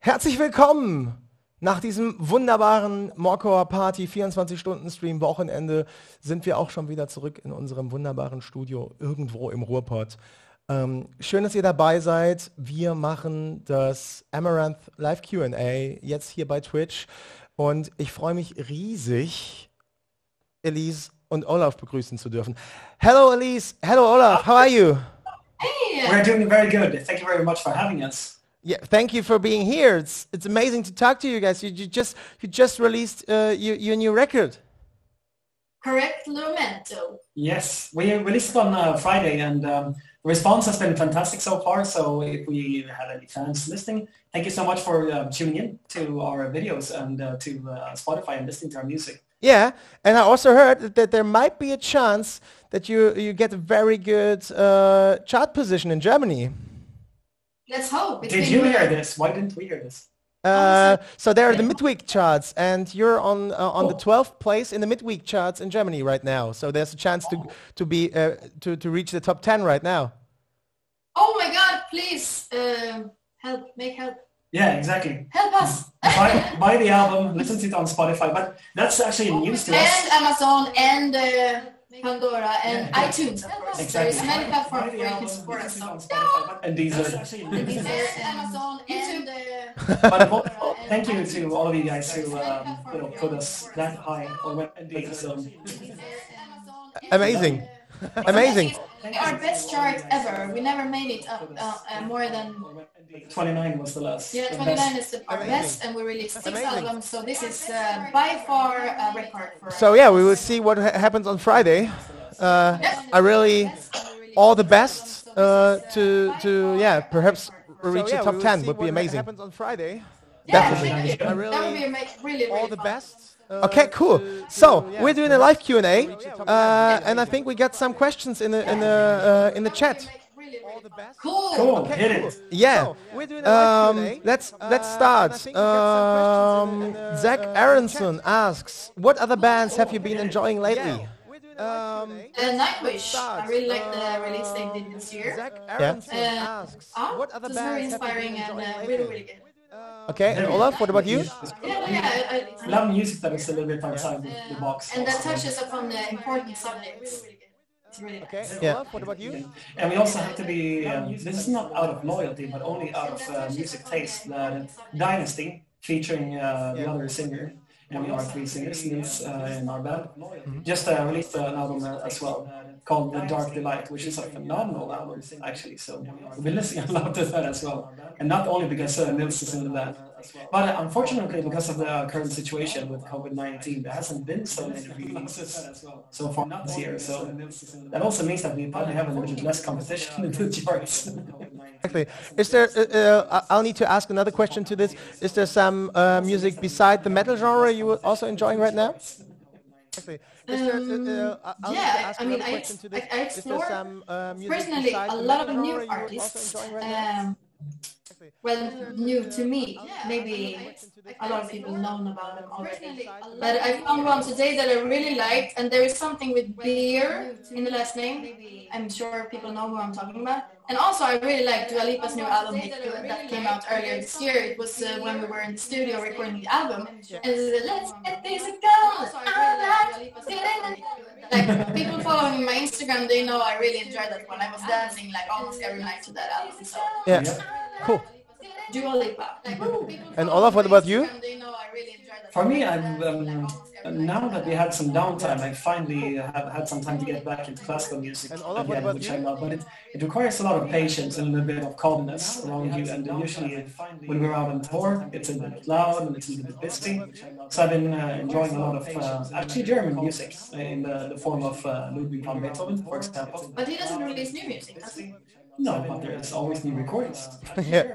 Herzlich willkommen nach diesem wunderbaren MoreCore.TV 24-Stunden-Stream Wochenende sind wir auch schon wieder zurück in unserem wunderbaren Studio irgendwo im Ruhrpott. Schön, dass ihr dabei seid. Wir machen das Amaranth Live Q&A jetzt hier bei Twitch und ich freue mich riesig, Elize und Olof begrüßen zu dürfen. Hello Elize, hello Olof, how are you? Hey. We're doing very good. Thank you very much for having us. Yeah, thank you for being here. It's amazing to talk to you guys. You just released your new record. Correct, Lumento. Yes, we released it on Friday, and the response has been fantastic so far. So if we had any fans listening, thank you so much for tuning in to our videos and to Spotify and listening to our music. Yeah, and I also heard that there might be a chance that you get a very good chart position in Germany. Let's hope. Did you hear this? Why didn't we hear this? So there are the midweek charts, and you're on the 12th place in the midweek charts in Germany right now. So there's a chance to reach the top 10 right now. Oh my God! Please help, make help. Yeah, exactly. Help us. buy the album, listen to it on Spotify. But that's actually news to us. And Amazon and Pandora and iTunes, of course. Exactly. There's many platforms where you can support us. And these are Amazon and But thank you to all of you guys who put us that high. Amazing. Amazing. Our best chart ever. We never made it up more than 29 was the last. Yeah, 29 is our best, and we released 6 albums. So this is by far a record for us. So yeah, we will see what happens on Friday. I really all the best to perhaps reach the top 10 would be amazing. What happens on Friday? Definitely. That would be really all the best. Okay, cool. So we're doing a live Q&A, and I think we got some questions in the chat. Cool. Okay, hit it. Yeah. Let's start. Zach Aronson asks, what other bands have you been enjoying lately? Nightwish. I really like the release they did this year. Zach Aronson asks, what other it was very bands have you inspiring been and enjoying really good. Okay, and Olof, what about you? I love music that is a little bit outside the box. And that touches upon the important subjects. It's really nice. Okay, Olof, what about you? And we also have to be, this is not out of loyalty, but only out of music taste. Dynasty, featuring the other singer, and we are 3 singers in our band, just released an album as well called The Dark Delight, which is a phenomenal album actually. So we've been listening a lot to that as well, and not only because Nils is in the band, but unfortunately because of the current situation with COVID-19, there hasn't been so many releases so far this year. So that also means that we probably have a little bit less competition in the charts. Exactly. Is there? I'll need to ask another question to this. Is there some music beside the metal genre you are also enjoying right now? Exactly. Yeah, I mean, I explore personally a lot of new artists. Well, new to me. Maybe a lot of people know about them already. But I found one today that I really liked, and there is something with beer in the last name. I'm sure people know who I'm talking about. And also, I really liked Dua Lipa's new album that came out earlier this year. It was when we were in the studio recording the album. And it was, let's get this going. Like, people following my Instagram, they know I really enjoyed that one. I was dancing like almost every night to that album. So. Yeah, cool. Dua Lipa. And Olof, what about you? For me, now that we had some downtime, I finally have had some time to get back into classical music again, which I love. But it requires a lot of patience and a little bit of calmness around you. And usually, when we're out on tour, it's a bit loud and it's a little bit busy. So I've been enjoying a lot of actually German music in the form of Ludwig van Beethoven, for example. But he doesn't release new music, does he? No, but there's always new recordings. Yeah.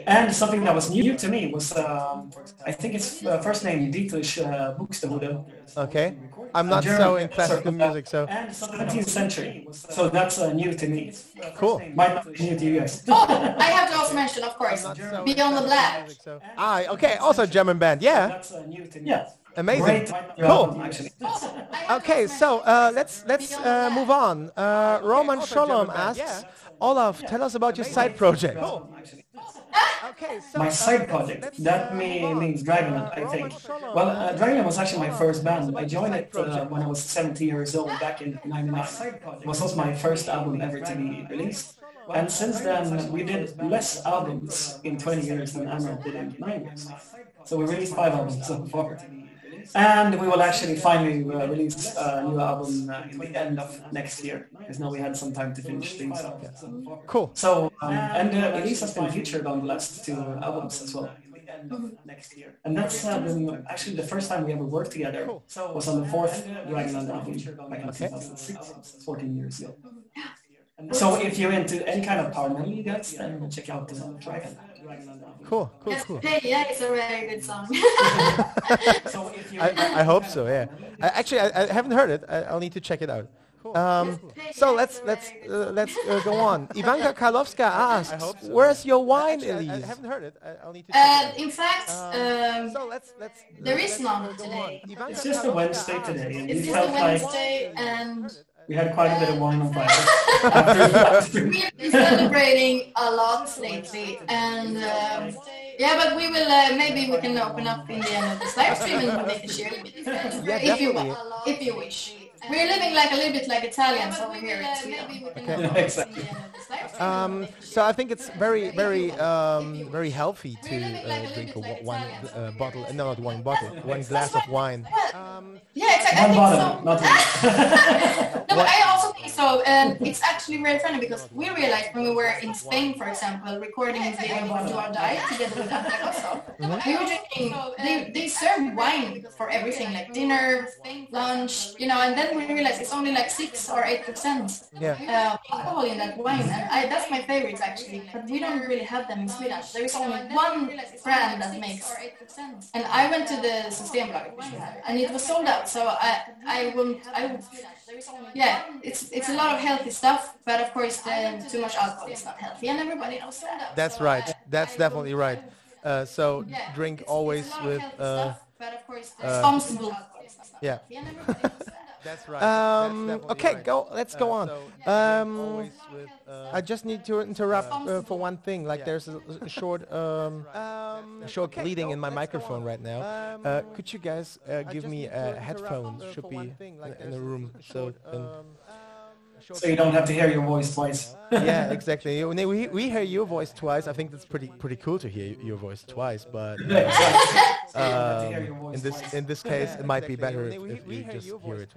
And something that was new to me was, I think it's first name Dietrich Buxtehude. Okay. I'm not so in classical music, so. And 17th century. So that's new to me. Cool. Might not be new to you guys. Oh, I have to also mention, of course, Beyond the Black. Okay, also German band, yeah. That's new to me. Yeah. Amazing. Great Cool. album, actually. Okay, so let's move on. Roman Sholom asks, Olof, tell us about your side project. My side project, that means Dragonland, I think. Well, Dragonland was actually my first band. I joined it when I was 17 years old back in '99. It was also my first album ever to be released. And since then, we did less albums in 20 years than Amaranth did in 9 years. So we released 5 albums so far. And we will actually finally release a new album in the end of next year, because now we had some time to finish things up. Cool. So, and Elize has been featured on the last 2 albums as well. Next year. And that's been actually the first time we ever worked together. Was on the 4th Dragonland album back in 2006, 14 years ago. So if you're into any kind of power metal, you guys, then check out the Dragonland. Cool. Hey, yeah, it's a very good song. I hope so. Yeah. I haven't heard it. I'll need to check it out. So let's go on. Ivanka Karlovska asks, "Where's your wine, Elize?" I haven't heard it. I'll need to. In fact, there is none today. It's just a Wednesday today, and it's just a Wednesday, and we had quite a bit of wine on Friday. We've been celebrating a lot lately, and yeah, but we will maybe we can open up in the end of this live stream and make a share with you guys, if you wish. We're living like a little bit like Italians over here in Sweden. Okay. Exactly. So I think it's very healthy to drink one bottle, no, not one bottle, one glass of wine. Yeah, exactly. One bottle, so. not one. No, but I also think so. It's actually very funny because we realized when we were in Spain, for example, recording the album Do or Die together with Antagoso, we were drinking. They serve wine for everything, like dinner, lunch, and then we realized it's only like 6 or 8% alcohol in that wine, and that's my favorite actually. But we don't really have them in Sweden. There is only one brand that makes, and I went to the Systembolaget, and it was sold out. So I would, yeah, it's a lot of healthy stuff, but of course too much alcohol is not healthy, and everybody knows that. That's right. That's definitely right. So drink always with responsible. Yeah. That's right. Okay, let's go on. I just need to interrupt for one thing. Like there's a short bleeding in my microphone right now. Could you guys give me headphones? Should be in the room. So you don't have to hear your voice twice. Yeah, exactly. When we hear your voice twice, I think that's pretty cool to hear your voice twice. But in this case, it might be better if you just hear it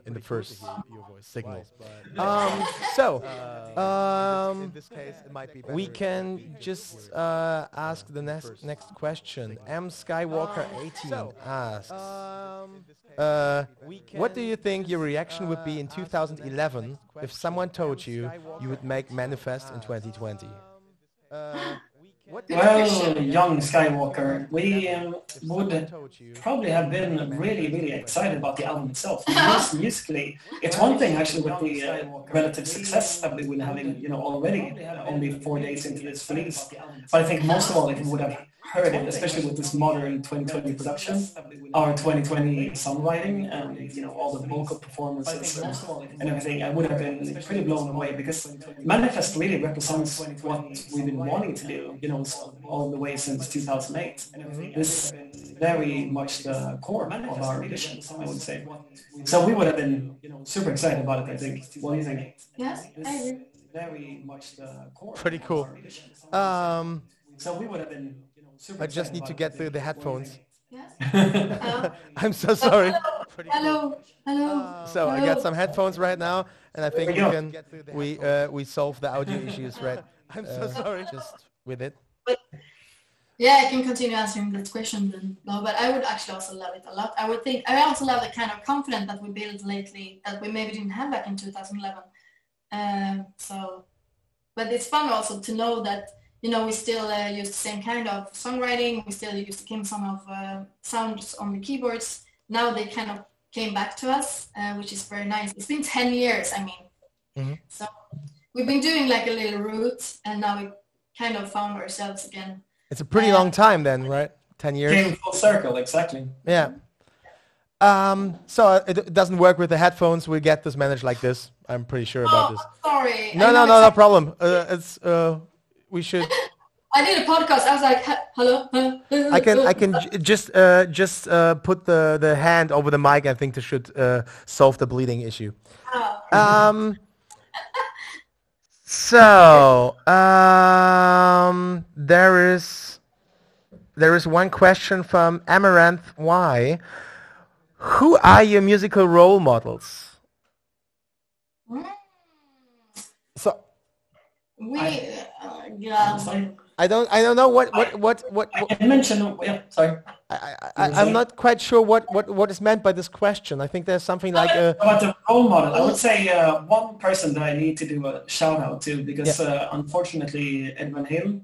in the first signal. We can just ask the next question. M Skywalker 18 asks, what do you think your reaction would be in 2011 if someone told you would make Manifest in 2020? Well, young Skywalker, we would probably have been really excited about the album itself. Musically, it's one thing actually with the relative success that we've been having, already, only 4 days into this release. But I think most of all, if we would have heard it, especially with this modern 2020 production, our 2020 songwriting, and all the vocal performances and everything, I would have been pretty blown away, because Manifest really represents what we've been wanting to do, all the way since 2008. This is very much the core of our ambitions, I would say. So we would have been super excited about it, I think. What do you think? Yeah, I agree. Very much the core. Pretty cool. So we would have been. I just need to get through the headphones. Yes. I'm so sorry. Hello. So I got some headphones right now, and I think we solved the audio issues, right? I'm so sorry. Just with it. Yeah, I can continue answering that question then. No, but I would actually also love it a lot. I also love the kind of confidence that we built lately that we maybe didn't have back in 2011. But it's fun also to know that we still use the same kind of songwriting. We still use the same song of sounds on the keyboards. Now they kind of came back to us, which is very nice. It's been 10 years, I mean. Mm-hmm. So we've been doing like a little route, and now we kind of found ourselves again. It's a pretty long time then, right? 10 years. Came full circle, exactly. Yeah. So it doesn't work with the headphones. We get this managed like this. I'm pretty sure about this. Sorry. No problem. We should I did a podcast. I was like, hello. I can just put the hand over the mic. I think this should solve the bleeding issue. Oh. So there is one question from Amaranth Y. Who are your musical role models? So I don't know what I mentioned. Yeah, sorry. I'm not quite sure what is meant by this question. I think there's something like about the role model. I would say one person that I need to do a shout out to because unfortunately Ed Van Halen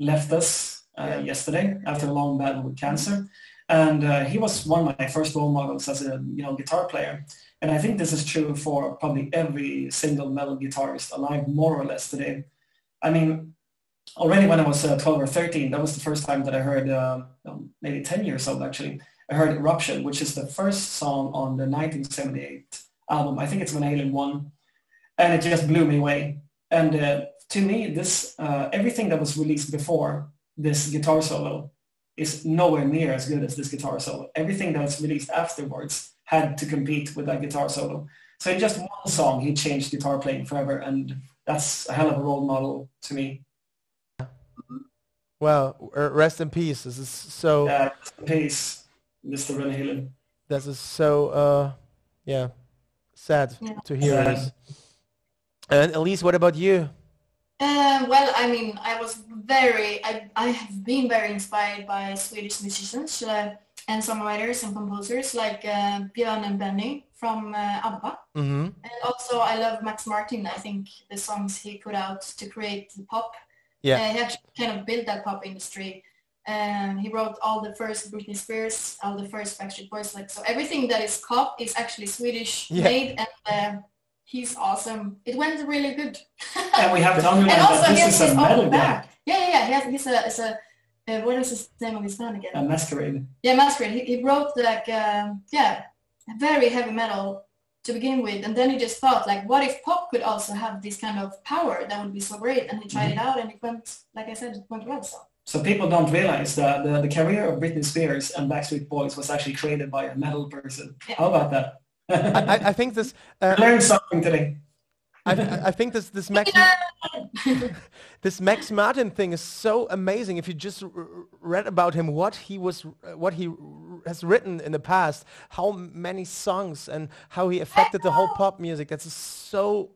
left us yesterday after a long battle with cancer, and he was one of my first role models as a guitar player. And I think this is true for probably every single metal guitarist alive, more or less today. I mean, already when I was 12 or 13, that was the first time that I heard, maybe 10 years old actually, I heard Eruption, which is the first song on the 1978 album. I think it's Van Halen 1. And it just blew me away. And to me, this everything that was released before this guitar solo is nowhere near as good as this guitar solo. Everything that was released afterwards had to compete with that guitar solo. So in just one song, he changed guitar playing forever. And that's a hell of a role model to me. Well, rest in peace. This is so. Rest in peace, Mr. Van Halen. This is so. Sad to hear this. And Elize, what about you? Well, I mean, I have been very inspired by Swedish musicians and songwriters and composers like Björn and Benny from ABBA. Mm-hmm. And also I love Max Martin. I think the songs he put out to create pop. He actually kind of built that pop industry. He wrote all the first Britney Spears, all the first Backstreet Boys. So everything that is pop is actually Swedish made, and he's awesome. It went really good. And we have to underline that this is a metal band. He's a what is his name of his band again? A Masquerade. Yeah, Masquerade. He wrote like very heavy metal to begin with, and then he just thought like, what if pop could also have this kind of power? That would be so great. And he tried it out, and it went, like I said, it went well. So people don't realize that the career of Britney Spears and Backstreet Boys was actually created by a metal person. Yeah. How about that? I think this. Learned something today. I think this Max Martin thing is so amazing. If you just read about him, what he has written in the past, how many songs, and how he affected the whole pop music. That's so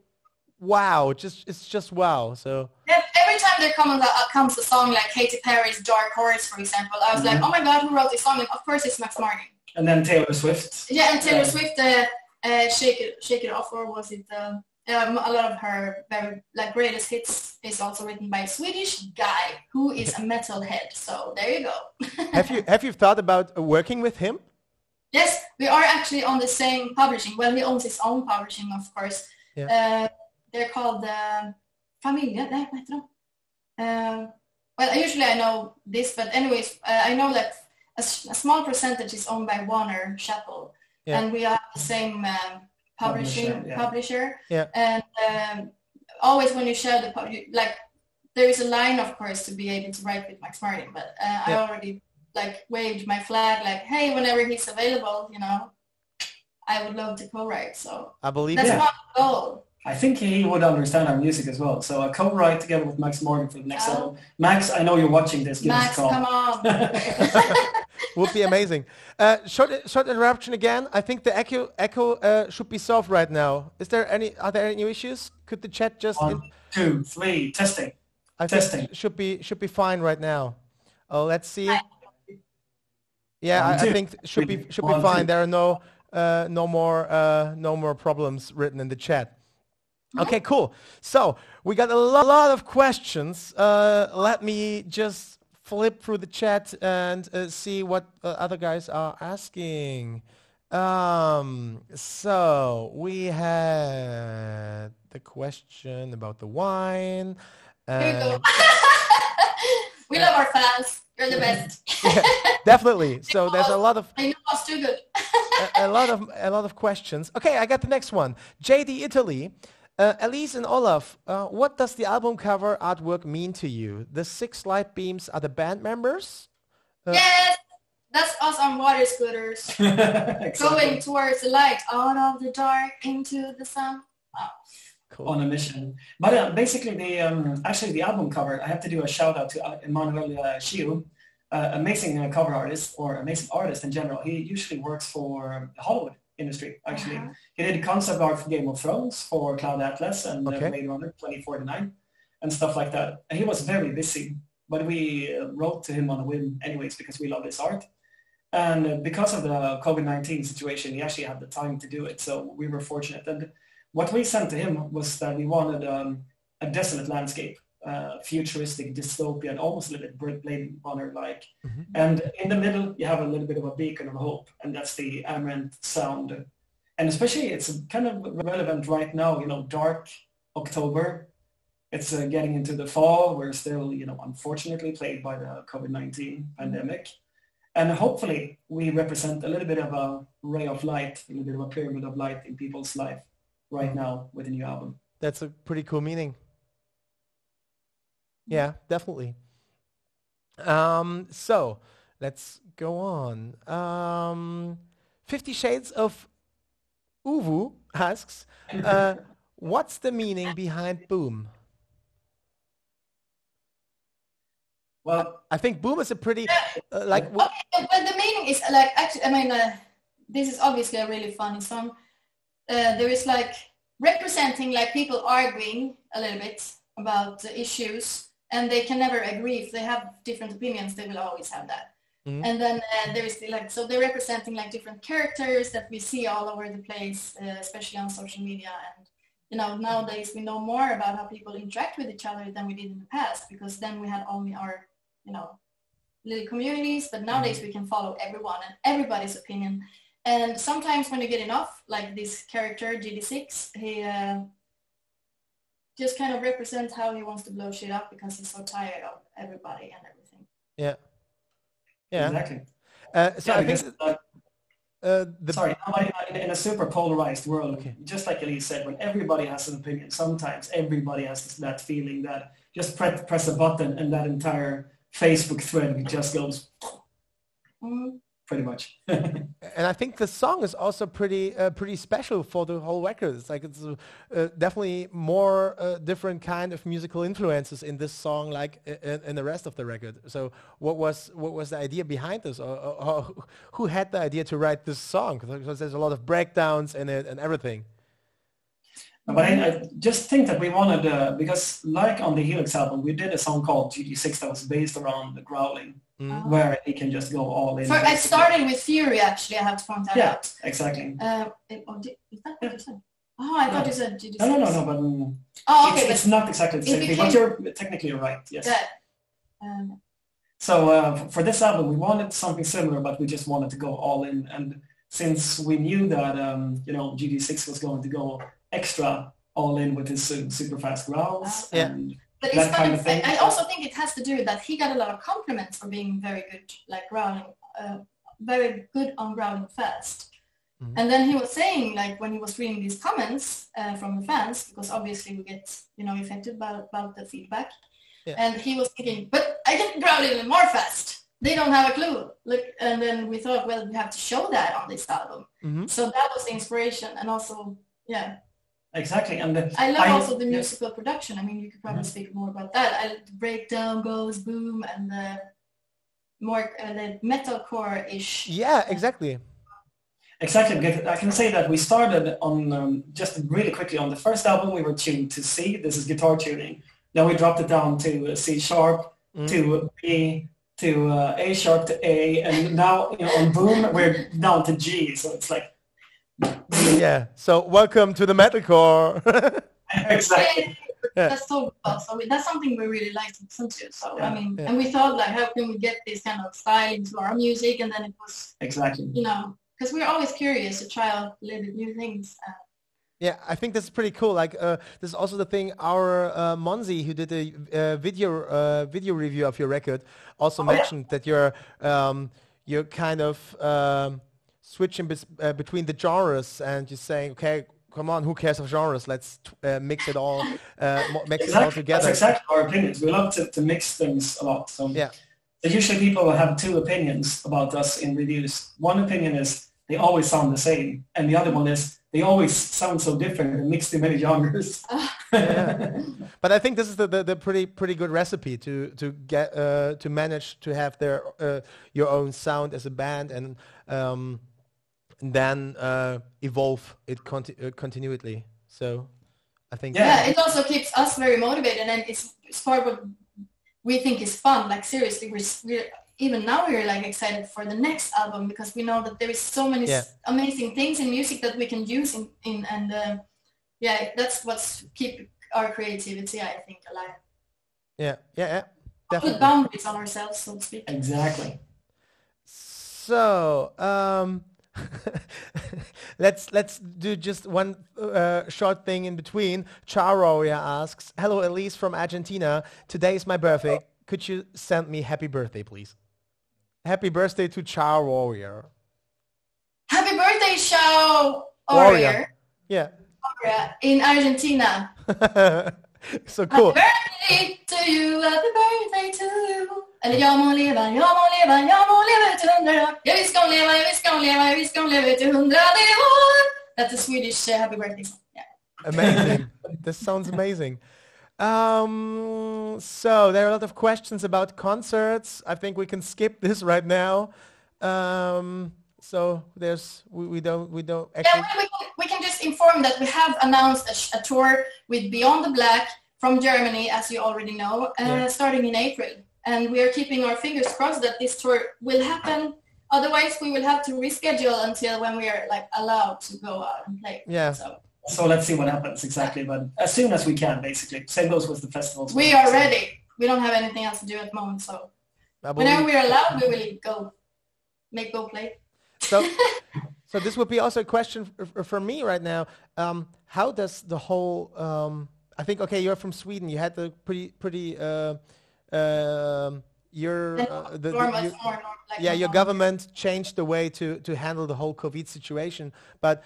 wow. It's just wow. So every time there comes a song like Katy Perry's Dark Horse, for example, I was like, oh my God, who wrote this song? And of course it's Max Martin. And then Taylor Swift. Yeah, and Taylor Swift, Shake It Off, or was it? A lot of her very greatest hits is also written by a Swedish guy who is a metalhead. So there you go. Have you thought about working with him? Yes, we are actually on the same publishing. Well, he owns his own publishing, of course. Yeah. They're called Familia. Nej, vad heter de? Well, usually I know this, but anyways, I know that a small percentage is owned by Warner Chappell, and we are the same publisher. Yeah. And always when you share there is a line, of course, to be able to write with Max Martin, but I already waved my flag, hey, whenever he's available, I would love to co-write. So I believe that's one goal. I think he would understand our music as well. So a co-write together with Max Martin for the next album. Max, I know you're watching this. Give us a call. Come on. Would be amazing. Short interruption again. I think the echo should be solved right now. Are there any issues? Could the chat just 1, 2, 3 testing? Testing should be fine right now. Oh, let's see. Yeah, I think should be fine. There are no more problems written in the chat. Okay, cool. So we got a lot of questions. Let me just flip through the chat and see what other guys are asking. So we had the question about the wine. Here we go. We love our fans. You're the best. Yeah, definitely. So there's a lot of. I know us too good. a lot of questions. Okay, I got the next one. JD Italy. Elize and Olof, what does the album cover artwork mean to you? The 6 light beams are the band members? Yes, that's us on water scooters. Going towards the light, out of the dark, into the sun. Oh. Cool. On a mission. But basically, actually the album cover, I have to do a shout out to Emmanuel Shiu, amazing cover artist, or amazing artist in general. He usually works for the Hollywood industry, actually. He did concept art for Game of Thrones, for Cloud Atlas, and Blade Runner 2049, and stuff like that. And he was very busy, but we wrote to him on a whim anyways, because we love his art. And because of the COVID-19 situation, he actually had the time to do it, so we were fortunate. And what we sent to him was that we wanted a desolate landscape, futuristic, dystopian, almost a little bit Blade Runner-like. And in the middle, you have a little bit of a beacon of hope, and that's the Amaranth sound. And especially, it's kind of relevant right now, you know, dark October. It's getting into the fall. We're still, you know, unfortunately plagued by the COVID-19 pandemic. And hopefully, we represent a little bit of a ray of light, a little bit of a pyramid of light in people's life right now with a new album. That's a pretty cool meaning. Yeah, definitely. So let's go on. 50 Shades of Uwu asks, what's the meaning behind boom? Well, I think boom is a pretty okay, but the meaning is like, actually, I mean, this is obviously a really funny song. There is like representing like people arguing a little bit about the issues, and they can never agree. If they have different opinions, they will always have that. And then there is like, so they're representing like different characters that we see all over the place, especially on social media. And you know, nowadays we know more about how people interact with each other than we did in the past, because then we had only our, you know, little communities, but nowadays we can follow everyone and everybody's opinion. And sometimes when you get enough, like this character, GD6, he just kind of represents how he wants to blow shit up because he's so tired of everybody and everything. Yeah. Yeah. Exactly. So yeah, I think... sorry, in a super polarized world, just like Elize said, when everybody has an opinion, sometimes everybody has that feeling that just press a button and that entire Facebook thread just goes... Pretty much. And I think the song is also pretty special for the whole record. It's like it's definitely more different kind of musical influences in this song, like in the rest of the record. So what was the idea behind this, or who had the idea to write this song? Because there's a lot of breakdowns in it and everything. But I just think that we wanted, because like on the Helix album, we did a song called GD6 that was based around the growling, where it can just go all in. I started with Fury, actually, I have to point that out. Yeah, exactly. Is that what you said? Oh, I thought you said GD6. No, but it's not exactly the same thing, but you're technically right, yes. Yeah. So for this album, we wanted something similar, but we just wanted to go all in. And since we knew that, you know, GD6 was going to go extra all in with his super fast growls and but that kind of thing. I also think it has to do with that he got a lot of compliments for being very good, like growling, very good on growling fast. And then he was saying, like, when he was reading these comments from the fans, because obviously we get, you know, affected by the feedback, and he was thinking, but I can growl even more fast. They don't have a clue. Look, and then we thought, well, we have to show that on this album. So that was the inspiration, and also, Exactly, and I love also the musical production. I mean, you could probably speak more about that. The breakdown goes boom, and the more the metalcore-ish. Yeah, exactly. Exactly, because I can say that we started on, just really quickly, on the first album we were tuned to C, this is guitar tuning. Then we dropped it down to C sharp, to B, to A sharp, to A, and now, you know, on Boom we're down to G, so it's like... Yeah, so welcome to the metalcore. Exactly. That's so cool. So that's something we really like to listen to. So I mean, and we thought, like, how can we get this kind of style into our music? And then it was you know, because we're always curious to try out a little bit new things. Yeah, I think this is pretty cool. Like, this is also the thing. Our Monzi, who did a video review of your record, also mentioned that you're kind of switching between the genres, and you're saying, okay, come on, who cares of genres? Let's mix it all, mix it all Exactly. together. That's exactly our opinions. We love to mix things a lot. So Yeah. So usually people will have two opinions about us in reviews. One opinion is they always sound the same, and the other one is they always sound so different and mixed in many genres. Yeah. But I think this is the pretty good recipe to get to manage to have your own sound as a band, and then evolve it continually. So I think it also keeps us very motivated, and it's part of what we think is fun. Like seriously, we're even now we're like excited for the next album, because we know that there is so many amazing things in music that we can use in and that's what's keep our creativity, I think, alive. Yeah, definitely. Put boundaries on ourselves, so to speak. Exactly. So let's do just one short thing in between. Charoya asks, "Hello, Elize from Argentina. Today is my birthday. Could you send me happy birthday, please?" Happy birthday to Char Warrior. Happy birthday, Char Warrior. Yeah. Warrior in Argentina. So cool. Happy birthday to you, happy birthday to you. Eller jag må leva till 100 år. Ja, vi ska leva till 100 år. That's a Swedish happy birthday song. Yeah. Amazing. This sounds amazing. So there are a lot of questions about concerts. I think we can skip this right now. So we don't actually. Yeah, we can just inform that we have announced a tour with Beyond the Black from Germany, as you already know, starting in April. And we are keeping our fingers crossed that this tour will happen. Otherwise, we will have to reschedule until when we are like allowed to go out and play. Yeah. So let's see what happens exactly. But as soon as we can, basically. Same goes with the festivals. We are ready. We don't have anything else to do at the moment. So whenever we are allowed, we will go play. So this would be also a question for me right now. How does the whole? I think you're from Sweden. You had the pretty. Your government changed the way to handle the whole COVID situation. But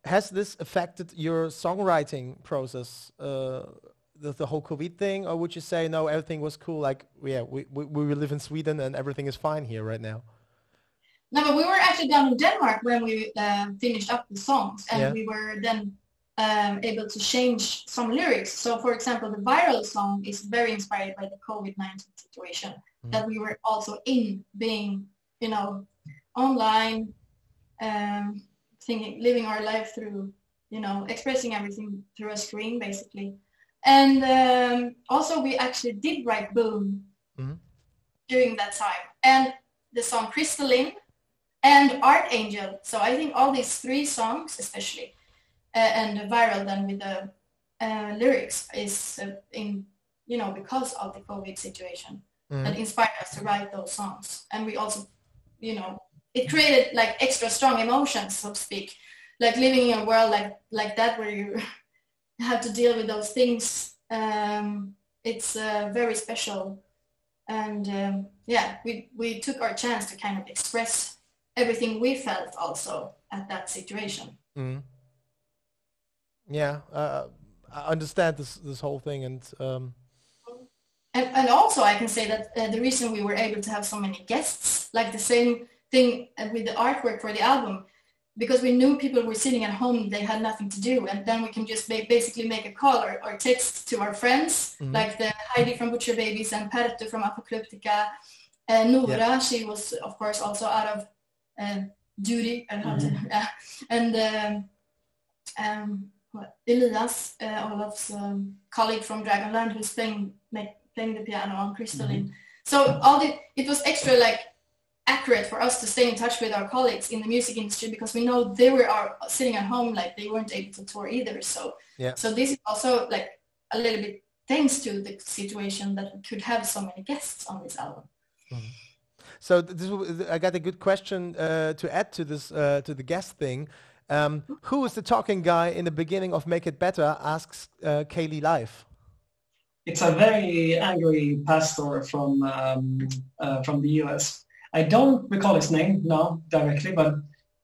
has this affected your songwriting process? The whole COVID thing, or would you say no, everything was cool? Like we live in Sweden and everything is fine here right now. No, but we were actually down in Denmark when we finished up the songs, and we were then able to change some lyrics. So, for example, the viral song is very inspired by the COVID-19 situation that we were also in, being, online, living our life through, expressing everything through a screen, basically. And also, we actually did write Boom during that time, and the song Crystalline and Archangel. So I think all these three songs, especially, and viral then with the lyrics is because of the COVID situation that inspired us to write those songs. And we also, it created like extra strong emotions, so to speak, like living in a world like that where you have to deal with those things. It's very special. And we took our chance to kind of express everything we felt also at that situation. Yeah, I understand this whole thing, and also I can say that the reason we were able to have so many guests, like the same thing with the artwork for the album, because we knew people were sitting at home, they had nothing to do, and then we can just basically make a call or text to our friends, like the Heidi from Butcher Babies and Platte from Apocalyptica, Nora, she was of course also out of duty, and Elize, Olof's colleague from Dragonland, who's playing the piano on Crystalline. So it was extra like accurate for us to stay in touch with our colleagues in the music industry, because we know they were sitting at home, like they weren't able to tour either. So this is also like a little bit thanks to the situation that we could have so many guests on this album. So I got a good question to add to this to the guest thing. Who is the talking guy in the beginning of Make It Better? Asks Kaylee Live. It's a very angry pastor from the US. I don't recall his name now directly, but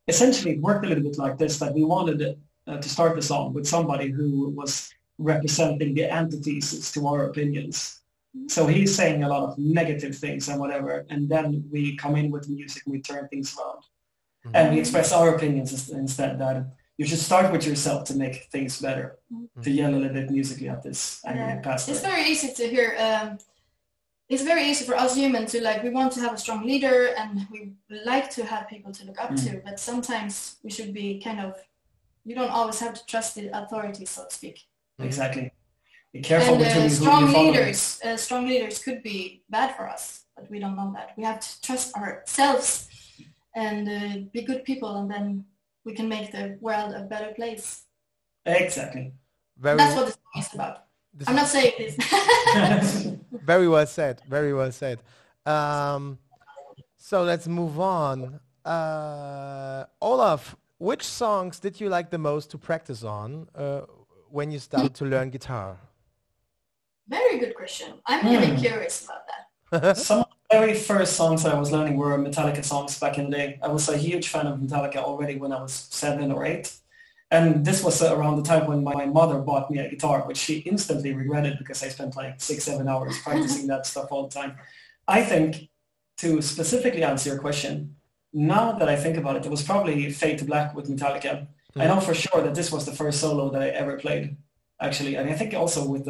essentially it worked a little bit like this, that we wanted to start the song with somebody who was representing the antithesis to our opinions. So he's saying a lot of negative things and whatever, and then we come in with music and we turn things around. And we express our opinions instead, that you should start with yourself to make things better, to yell a little bit musically at this angry pastor. It's very easy to hear, it's very easy for us humans to we want to have a strong leader and we like to have people to look up to, but sometimes we should be you don't always have to trust the authority, so to speak. Exactly. Be careful and strong leaders could be bad for us, but we don't know that. We have to trust ourselves and be good people, and then we can make the world a better place. Exactly. That's what the song is about. I'm not saying this. Very well said. Very well said. So let's move on. Olof, which songs did you like the most to practice on when you started to learn guitar? Very good question. I'm really curious about that. Some of the very first songs I was learning were Metallica songs back in the day. I was a huge fan of Metallica already when I was 7 or 8. And this was around the time when my mother bought me a guitar, which she instantly regretted because I spent 6-7 hours practicing that stuff all the time. I think, to specifically answer your question, now that I think about it, it was probably Fade to Black with Metallica. I know for sure that this was the first solo that I ever played, actually. And I think also with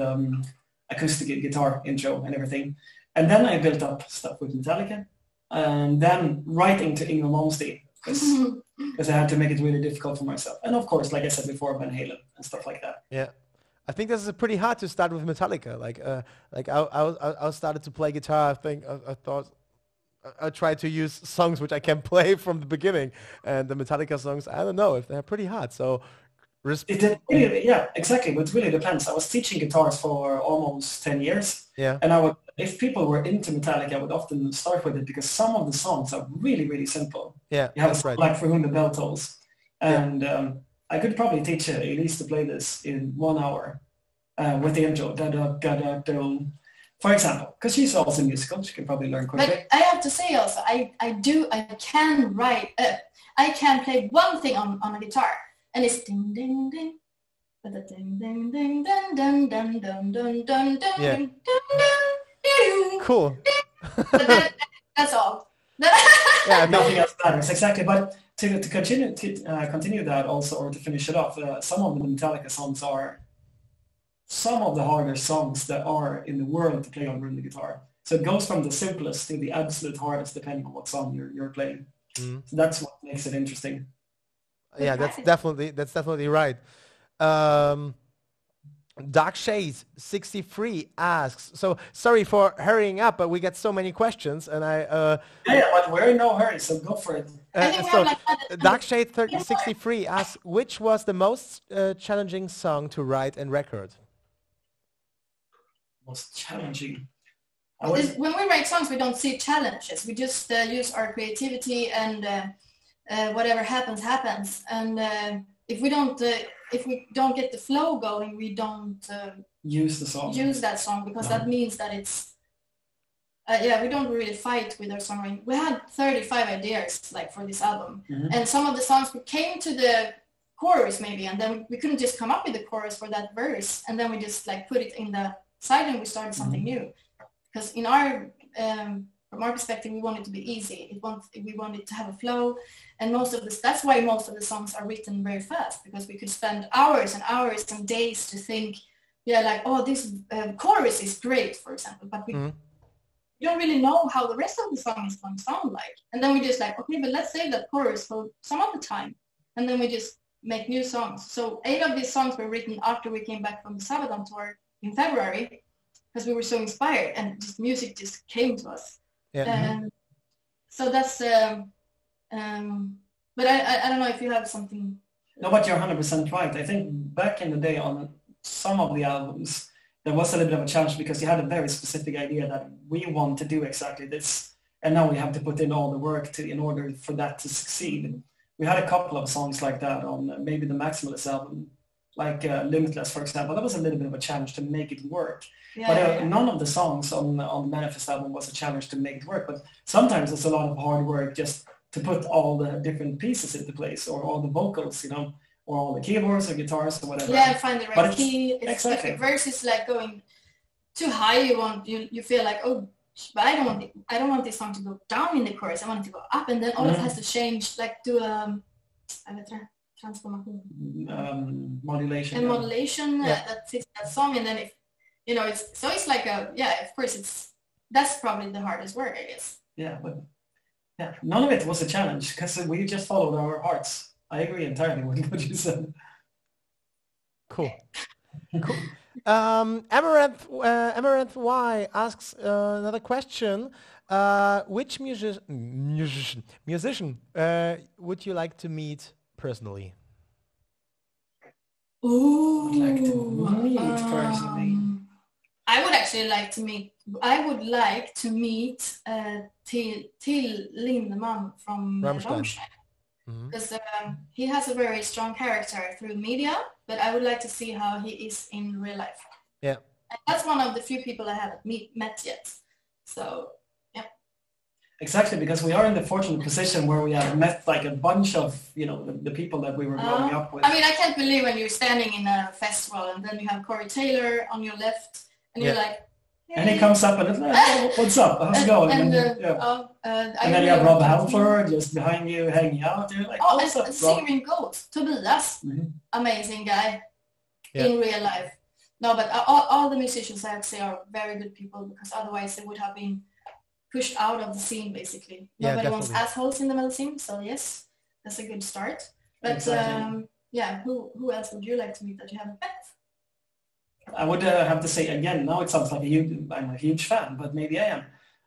acoustic guitar intro and everything. And then I built up stuff with Metallica. And then right into Yngwie Malmsteen, because I had to make it really difficult for myself. And of course, like I said before, Van Halen and stuff like that. Yeah. I think this is pretty hard to start with Metallica. I started to play guitar. I think I thought I tried to use songs which I can play from the beginning, and the Metallica songs, I don't know if they're pretty hard. So, yeah, exactly. But it really depends. I was teaching guitars for almost 10 years. Yeah. And if people were into Metallica, I would often start with it because some of the songs are really, really simple. Yeah, you have a song like For Whom the Bell Tolls. And I could probably teach Elize to play this in 1 hour with the intro. For example, because she's also musical, she can probably learn quickly. But I have to say also, I can play one thing on a guitar, and it's ding ding ding, with a ding ding ding dun dun dun dun dun dun dun dun dun. Cool. But that's all. Yeah, nothing else matters, exactly. But to continue that also, or to finish it off, some of the Metallica songs are some of the hardest songs that are in the world to play on rhythm guitar. So it goes from the simplest to the absolute hardest, depending on what song you're playing. So that's what makes it interesting. Yeah, that's definitely right. Dark Shades 63 asks, so sorry for hurrying up, but we get so many questions, and but we're in no hurry, so go for it. Dark Shade 63 asks, which was the most challenging song to write and record? Most challenging. When we write songs, we don't see challenges. We just use our creativity, and whatever happens. And if we don't get the flow going, we don't use that song, because that means that it's we don't really fight with our songwriting. We had 35 ideas for this album, and some of the songs we came to the chorus maybe, and then we couldn't just come up with the chorus for that verse, and then we just put it in the side and we started something new. Because in our from our perspective, we want it to be easy. We want it to have a flow, and that's why most of the songs are written very fast, because we could spend hours and hours and days to think, this chorus is great, for example, but we don't really know how the rest of the song is going to sound like. And then we just okay, but let's save that chorus for some other time, and then we just make new songs. So 8 of these songs were written after we came back from the Sabaton tour in February, because we were so inspired, and music just came to us. Yeah. So that's, but I don't know if you have something. No, but you're 100% right. I think back in the day on some of the albums, there was a little bit of a challenge because you had a very specific idea that we want to do exactly this. And now we have to put in all the work in order for that to succeed. We had a couple of songs like that on maybe the Maximalist album, like Limitless, for example. That was a little bit of a challenge to make it work. None of the songs on the Manifest album was a challenge to make it work, but sometimes it's a lot of hard work just to put all the different pieces into place, or all the vocals, or all the keyboards or guitars or whatever. Yeah, find the right key. Exactly. If the verse is like going too high, you feel like, oh, but I don't want this song to go down in the chorus. I want it to go up, and then Olof has to change, like do transformation, modulation. And modulation that fits that song, and then if it's like of course that's probably the hardest work, I guess. Yeah, but none of it was a challenge because we just followed our hearts. I agree entirely with what you said. Cool. Cool. Amaranth Y asks another question. Which musician would you like to meet personally? Ooh, I'd like to meet personally. I would actually like to meet. I would like to meet Till Lindemann from Rammstein. Because he has a very strong character through media, but I would like to see how he is in real life. Yeah. And that's one of the few people I haven't met yet. So, yeah. Exactly, because we are in the fortunate position where we have met like a bunch of, the people that we were growing up with. I mean, I can't believe when you're standing in a festival and then you have Corey Taylor on your left and you're like, hey. And he comes up and it's like, oh, what's up? How's it going? And then you have Rob Halford just behind you hanging out. You're like, what's up, singer in Gott, Tobias, amazing guy in real life. No, but all the musicians I would say are very good people, because otherwise they would have been pushed out of the scene, basically. Nobody wants assholes in the metal scene, so yes, that's a good start. But exactly. Who else would you like to meet that you haven't met? I would have to say again, now it sounds like I'm a huge fan, but maybe I am.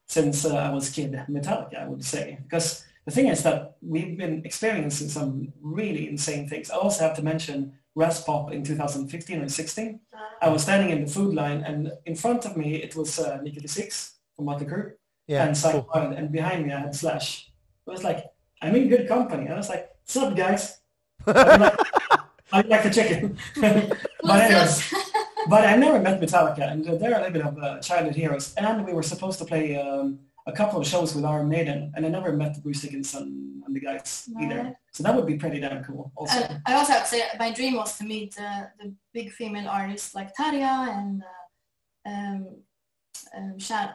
Since I was a kid, Metallica, I would say. Because the thing is that we've been experiencing some really insane things. I also have to mention Raspop in 2015 or 16. I was standing in the food line, and in front of me it was Nikki Six from Motley Crue and Psycho, and behind me I had Slash. It was like, I'm in good company. I was like, what's up, guys? I like the chicken. But anyways, but I never met Metallica, and they're a little bit of childhood heroes. And we were supposed to play a couple of shows with Iron Maiden, and I never met Bruce Dickinson and the guys either. So that would be pretty damn cool. Also, and I also have to say my dream was to meet the big female artists like Tarja and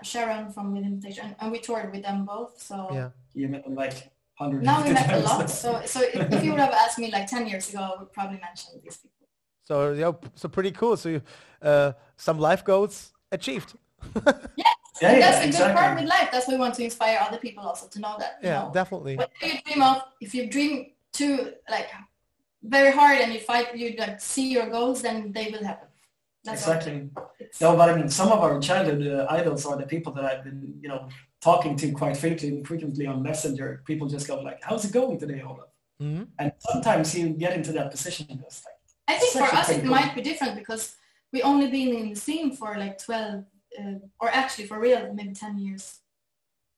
Sharon from With Invitation, and we toured with them both. So you met them like 100. Now we met a lot. So if you would have asked me like 10 years ago, I would probably mention these people. So so pretty cool. So you, some life goals achieved. Yes, that's a good part with life. That's why we want to inspire other people also to know that. Definitely. Whatever you dream of, if you dream too very hard and you see your goals, then they will happen. That's exactly. No, but I mean, some of our childhood idols are the people that I've been, talking to quite frequently on Messenger. People just go like, "How's it going today, Olof?" Mm-hmm. And sometimes you get into that position and just like. I think for us it might be different because we only been in the scene for like 12, or actually for real, maybe 10 years.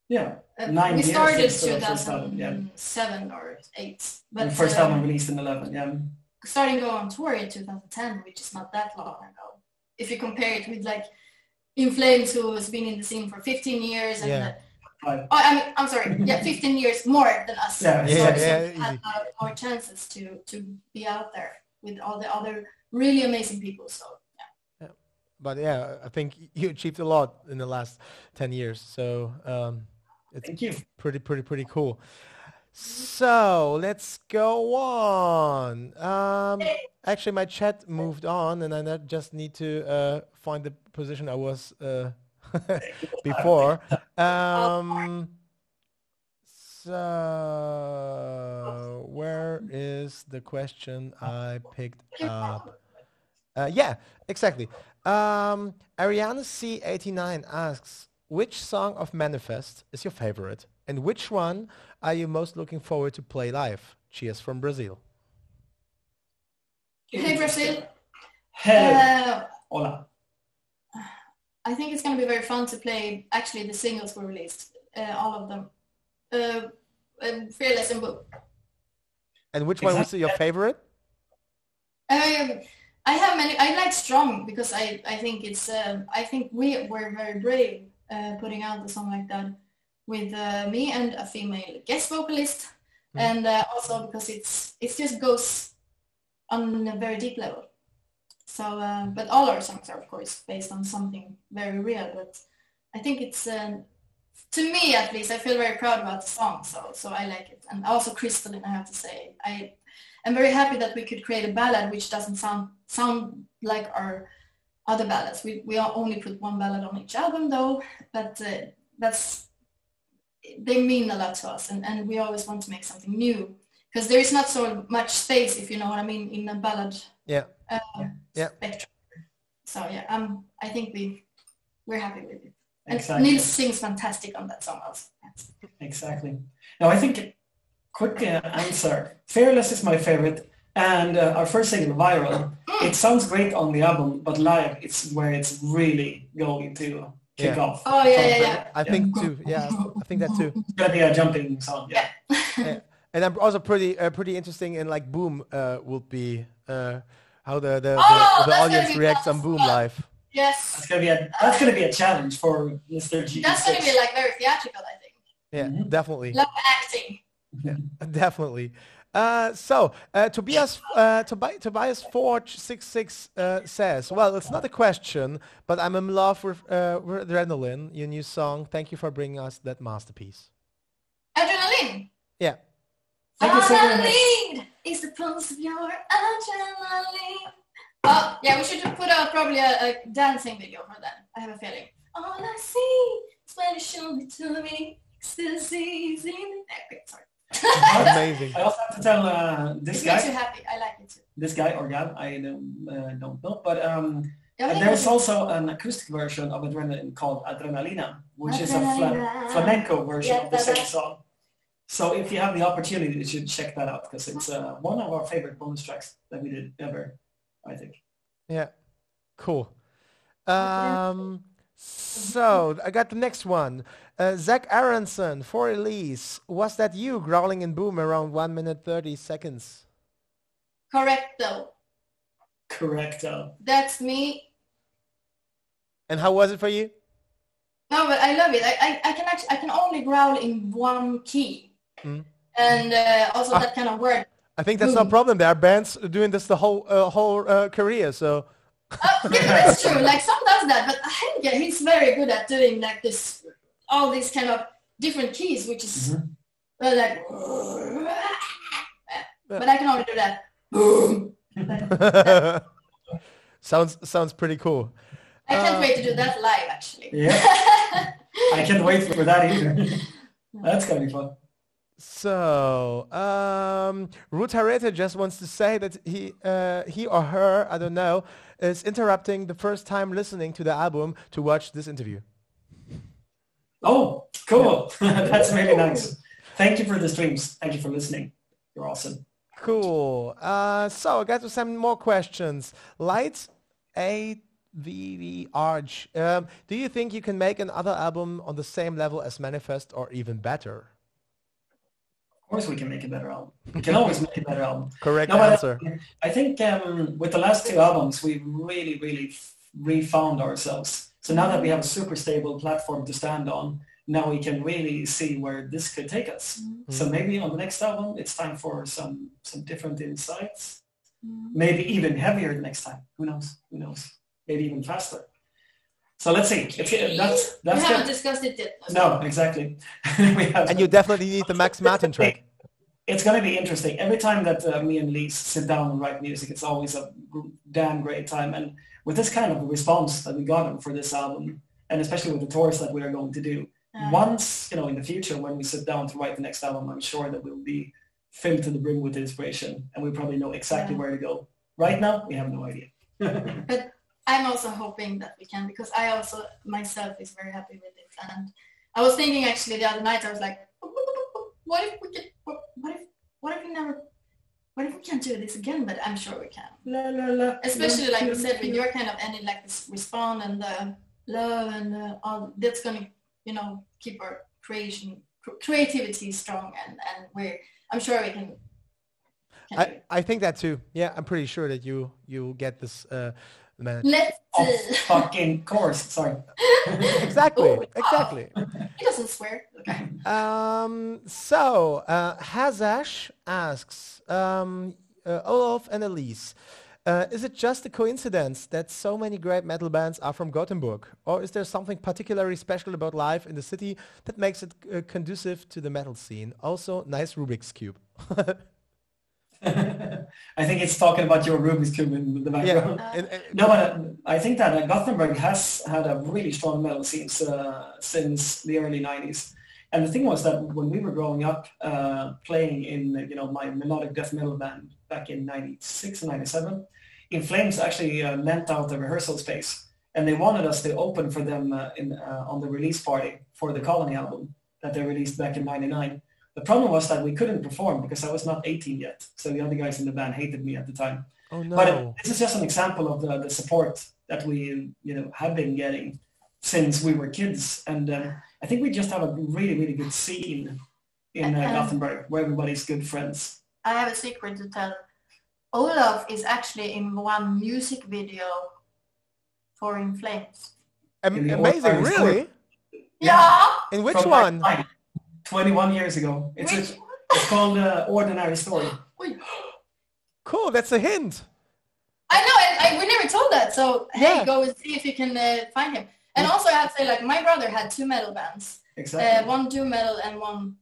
Yeah, 9 years. We started 2007 or 8. But the first album released in 11, Starting to go on tour in 2010, which is not that long ago. If you compare it with like In Flames, who has been in the scene for 15 years. And I'm sorry, 15 years more than us. Had our chances to be out there with all the other really amazing people. So but I think you achieved a lot in the last 10 years. So it's Thank you. Pretty cool. So let's go on. Actually, my chat moved on, and I just need to find the position I was before. So where is the question I picked up? Exactly. Ariana C89 asks, which song of Manifest is your favorite, and which one are you most looking forward to play live? Cheers from Brazil. Hey, Brazil. Hey. Hola. I think it's going to be very fun to play, actually, the singles were released, all of them. Fearless and Boo. And which one was your favorite? I have many. I like Strong because I think it's. I think we were very brave putting out a song like that with me and a female guest vocalist, and also because it just goes on a very deep level. So, but all our songs are of course based on something very real. But I think it's to me at least, I feel very proud about the song. So I like it, and also Crystalline. I have to say, I'm very happy that we could create a ballad which doesn't sound like our other ballads. We only put one ballad on each album though, but they mean a lot to us, and we always want to make something new, because there is not so much space, if you know what I mean, in a ballad spectrum. So yeah, I think we're happy with it. And Exactly. Nils sings fantastic on that song also. Exactly. Now I think, quick answer, Fearless is my favorite, and our first single, Viral, it sounds great on the album, but live it's where it's really going to kick off. Oh yeah. I think too. Yeah, I think that too. It's gonna be a jumping song. Yeah. Yeah. And I'm also pretty interesting in like Boom would be how the audience reacts on Boom live. Yes. That's gonna be a challenge for Mr. G. That's going to be like very theatrical, I think. Yeah, definitely. Love acting. Definitely. So Tobias Forge 66 says, well, it's not a question, but I'm in love with Adrenaline, your new song. Thank you for bringing us that masterpiece. Adrenaline. Yeah. Thank you so All very much. I need is the pulse of your adrenaline. Oh, yeah, we should put out probably a dancing video for that. I have a feeling. All I see is when you show it to me. Ecstasy. Okay, sorry. Amazing. I also have to tell this It guy. makes you happy. I like it too. This guy or gal, I don't know, but there's also an acoustic version of Adrenaline called Adrenalina, which is a flamenco version of the same song. So if you have the opportunity, you should check that out, because it's one of our favorite bonus tracks that we did ever, I think. Yeah. Cool. So I got the next one. Zach Aronson for Elize. Was that you growling in Boom around 1 minute 30 seconds? Correcto. That's me. And how was it for you? No, but I love it. I can only growl in one key. And also that kind of word. I think that's no problem. There are bands doing this the whole career, so. Yeah, that's true. Like some does that, but Henke, he's very good at doing like this, all these kind of different keys, which is like. But I can only do that. Sounds pretty cool. I can't wait to do that live, actually. Yeah, I can't wait for that either. That's gonna be fun. So, Ruth Hareta just wants to say that he or her, I don't know, is interrupting the first time listening to the album to watch this interview. Oh, cool. That's really nice. Thank you for the streams. Thank you for listening. You're awesome. Cool. So I got to some more questions. Light AVV do you think you can make another album on the same level as Manifest or even better? Of course we can make a better album. We can always make a better album. Correct answer. I think with the last two albums, we really refound ourselves. So now that we have a super stable platform to stand on, now we can really see where this could take us. So maybe on the next album, it's time for some different insights. Maybe even heavier the next time. Who knows? Maybe even faster. So let's see. We haven't discussed it yet. No, exactly. And you definitely need the Max Martin track. It's going to be interesting. Every time that me and Elize sit down and write music, it's always a damn great time. And with this kind of response that we got for this album, and especially with the tours that we are going to do, once, in the future, when we sit down to write the next album, I'm sure that we'll be filled to the brim with inspiration, and we probably know exactly where to go. Right now, we have no idea. But I'm also hoping that we can, because I also myself is very happy with it. And I was thinking actually the other night, I was like, what if we can't do this again? But I'm sure we can. Especially like you said, with your kind of any like this respond and the love and all that's gonna, keep our creativity strong, and I'm sure we can. I think that too. Yeah, I'm pretty sure that you get this. Let's fucking course. Sorry. Exactly. He doesn't swear. Okay. So Hazash asks, Olof and Elize. Is it just a coincidence that so many great metal bands are from Gothenburg? Or is there something particularly special about life in the city that makes it conducive to the metal scene? Also, nice Rubik's Cube. I think it's talking about your Rubik's Cube in the background. Yeah. No, but I think that Gothenburg has had a really strong metal scene since the early 90s. And the thing was that when we were growing up, playing in my melodic death metal band back in 96 and 97, In Flames actually lent out the rehearsal space, and they wanted us to open for them on the release party for the Colony album that they released back in 99. The problem was that we couldn't perform because I was not 18 yet, so the other guys in the band hated me at the time. Oh no! But this is just an example of the support that we have been getting since we were kids, and I think we just have a really, really good scene in Gothenburg where everybody's good friends. I have a secret to tell. Olof is actually in one music video for In Flames. Amazing, really? Yeah! In which one? 21 years ago. It's called Ordinary Story. Cool, that's a hint. I know, and we never told that, so hey, go and see if you can find him. And also I have to say, like, my brother had two metal bands. Exactly. One doom metal and one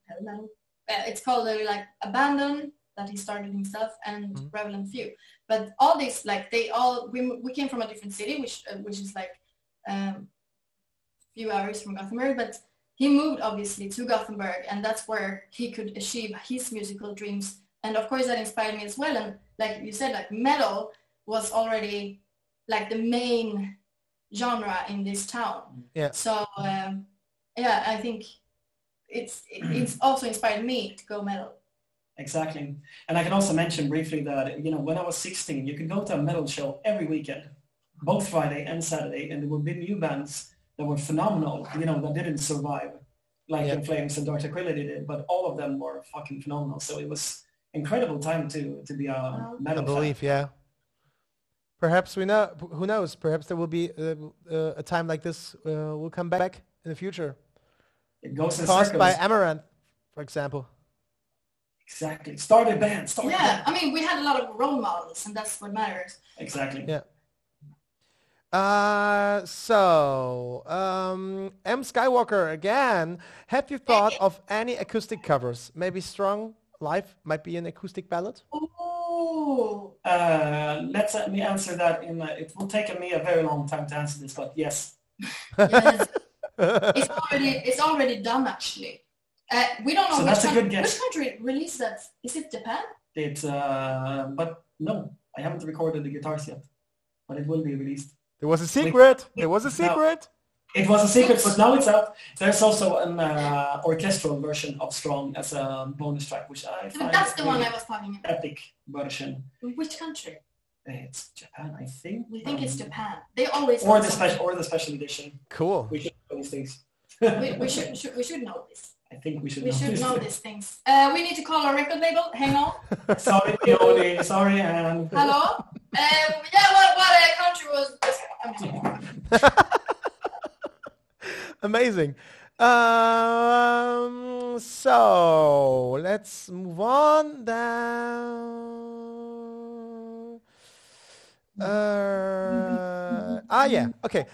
heavy metal. It's called like Abandon, that he started himself, and Revel Few. But all these, like, we came from a different city, which is like few hours from Gothenburg, but he moved obviously to Gothenburg, and that's where he could achieve his musical dreams. And of course that inspired me as well. And like you said, like, metal was already like the main genre in this town. Yeah. So I think it's also inspired me to go metal. Exactly. And I can also mention briefly that, when I was 16, you could go to a metal show every weekend, both Friday and Saturday, and there would be new bands that were phenomenal, that didn't survive, like In Flames and Dark Tranquility did, but all of them were fucking phenomenal. So it was incredible time to be a metal fan. Yeah. Perhaps who knows? Perhaps there will be a time like this will come back in the future. It goes in caused circles. by Amaranth, for example. Exactly. Start a band. I mean, we had a lot of role models, and that's what matters. Exactly. Yeah. M. Skywalker again. Have you thought of any acoustic covers? Maybe Strong Life might be an acoustic ballad? Ooh. Let me answer that it will take me a very long time to answer this, but yes. Yes. It's already done, actually. We don't know which country released that. Is it Japan? It's but no, I haven't recorded the guitars yet, but it will be released. It was a secret. It was a secret. It was a secret, but now it's out. There's also an orchestral version of Strong as a bonus track, which I find that's the one I was talking about. Epic version. Which country? It's Japan, I think. We think it's Japan. They always or the special edition. Cool. We should know these things. we should know this. I think we should know these things. We need to call our record label. Hang on. Sorry, Leonie. Sorry, Anne. Hello? What country was this? Amazing. So let's move on then. Okay.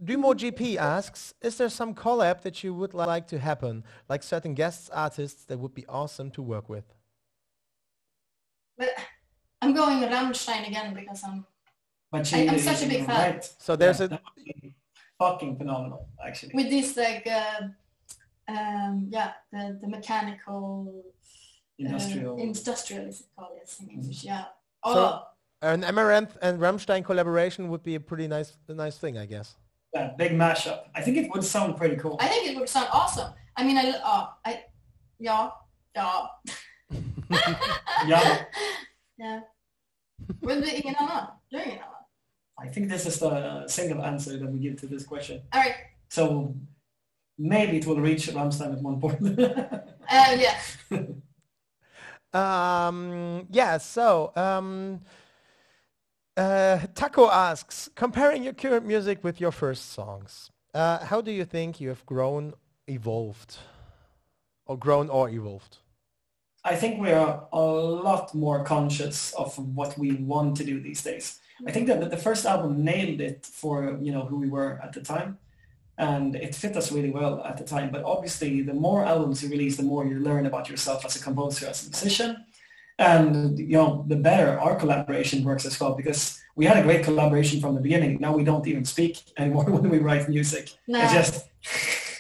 Dumo GP asks, is there some collab that you would like to happen, like certain guest artists that would be awesome to work with? But I'm going Rammstein again because I'm such a big fan. Right. So there's fucking phenomenal, actually. With this, like, the mechanical industrial is it called? Yes, in English. Yeah. So an Amaranth and Rammstein collaboration would be a pretty nice thing, I guess. Yeah, big mashup. I think it would sound pretty cool. I think it would sound awesome. I mean, yeah. Yeah. Will det ingen annan? Gör ingen annan? I think this is the single answer that we give to this question. All right. So maybe it will reach Rammstein at one point. Yeah. Taco asks, comparing your current music with your first songs, how do you think you have grown or evolved? I think we are a lot more conscious of what we want to do these days. I think that the first album nailed it for, you know, who we were at the time. And it fit us really well at the time. But obviously, the more albums you release, the more you learn about yourself as a composer, as a musician. And, you know, the better our collaboration works as well, because we had a great collaboration from the beginning. Now we don't even speak anymore when we write music. No. It just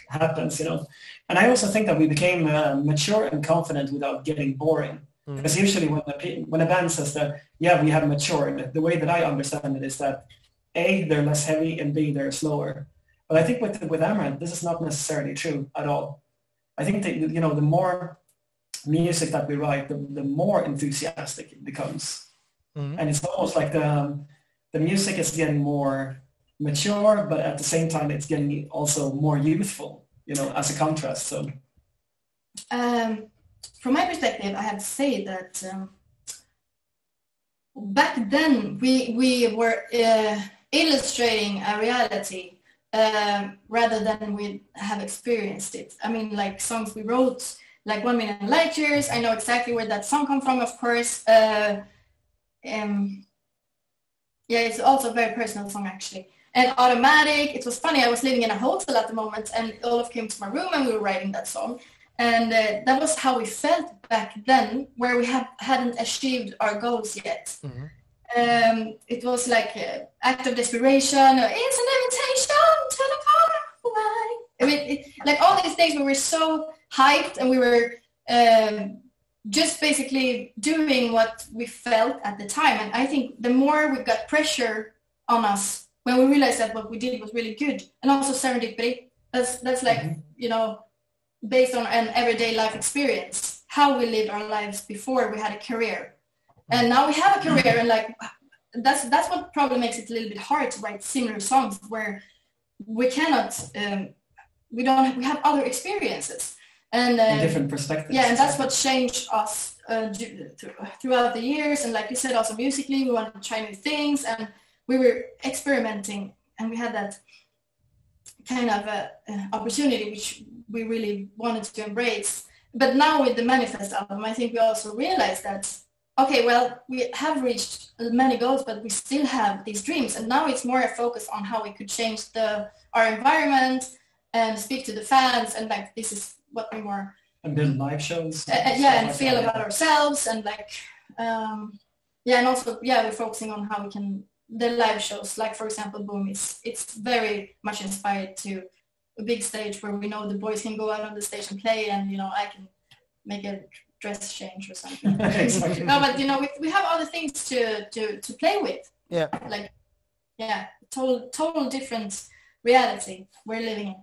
happens, you know. And I also think that we became mature and confident without getting boring. Mm-hmm. Because usually when a band says that, yeah, we have matured, the way that I understand it is that A, they're less heavy, and B, they're slower. But I think with Amaranth, this is not necessarily true at all. I think that, you know, the more music that we write, the more enthusiastic it becomes. Mm-hmm. And it's almost like the music is getting more mature, but at the same time, it's getting also more youthful, you know, as a contrast. So, from my perspective, I have to say that back then we were illustrating a reality rather than we have experienced it. I mean, like songs we wrote, like 1 Million Light Years, I know exactly where that song come from, of course. Yeah, it's also a very personal song, actually. And Automatic, it was funny, I was living in a hotel at the moment, and Olof came to my room and we were writing that song. And that was how we felt back then, where we hadn't achieved our goals yet. Mm-hmm. It was like an act of desperation, it's an invitation to the car. I mean, like all these days we were so hyped and we were just basically doing what we felt at the time. And I think the more we got pressure on us when we realized that what we did was really good, and also serendipity, that's like, mm-hmm. you know, based on an everyday life experience, how we lived our lives before we had a career. And now we have a career, and like that's what probably makes it a little bit hard to write similar songs where we cannot we have other experiences and different perspectives. Yeah, and that's what changed us throughout the years. And like you said, also musically, we wanted to try new things, and we were experimenting, and we had that kind of opportunity which we really wanted to embrace. But now with the Manifest album, I think we also realized that, okay, well, we have reached many goals, but we still have these dreams. And now it's more a focus on how we could change our environment and speak to the fans. And like, this is what we more... And build live shows. Yeah, and feel about ourselves. And like, yeah, and also, yeah, we're focusing on how we can... The live shows, like for example, Boom, it's very much inspired to a big stage where we know the boys can go out on the stage and play, and, you know, I can make a dress change or something. Exactly. No, but you know, we have other things to play with. Yeah. Like, yeah, total different reality we're living in.